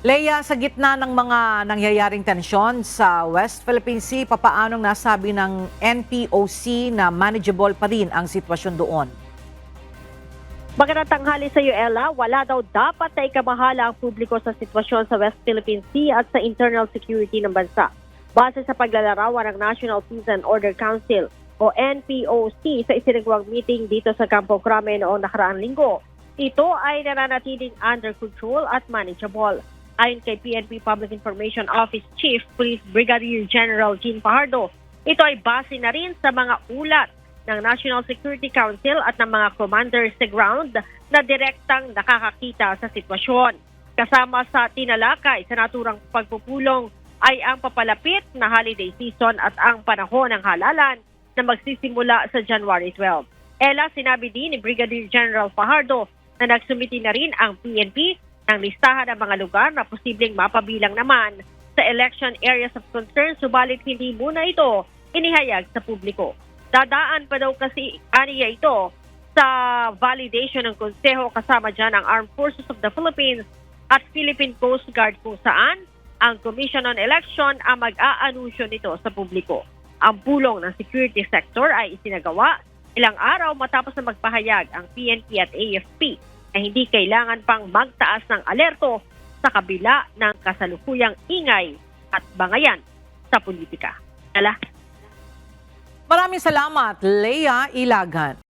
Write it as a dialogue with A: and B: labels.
A: Leia, sa gitna ng mga nangyayaring tensyon sa West Philippine Sea, papaanong nasabi ng NPOC na manageable pa rin ang sitwasyon doon?
B: Magandang tanghali sa iyo, Ella. Wala daw dapat na ikamahala ang publiko sa sitwasyon sa West Philippine Sea at sa internal security ng bansa. Base sa paglalarawan ng National Peace and Order Council o NPOC sa isinagawang meeting dito sa Campo Crame noong nakaraang linggo, ito ay nananatiling under control at manageable. Ayon kay PNP Public Information Office Chief Police Brigadier General Jean Fajardo, ito ay base na rin sa mga ulat ng National Security Council at ng mga commanders sa ground na direktang nakakakita sa sitwasyon. Kasama sa tinalakay sa naturang pagpupulong ay ang papalapit na holiday season at ang panahon ng halalan na magsisimula sa January 12. Ella, sinabi din ni Brigadier General Fajardo na nagsumiti na rin ang PNP ng listahan ng mga lugar na posibleng mapabilang naman sa election areas of concern, subalit hindi muna ito inihayag sa publiko. Dadaan pa daw kasi aniya ito sa validation ng konseho, kasama dyan ang Armed Forces of the Philippines at Philippine Coast Guard, kung saan ang Commission on Election ang mag-aanunsyo nito sa publiko. Ang pulong ng security sector ay isinagawa ilang araw matapos na magpahayag ang PNP at AFP na hindi kailangan pang magtaas ng alerto sa kabila ng kasalukuyang ingay at bangayan sa politika.
A: Maraming salamat, Leia Ilagan.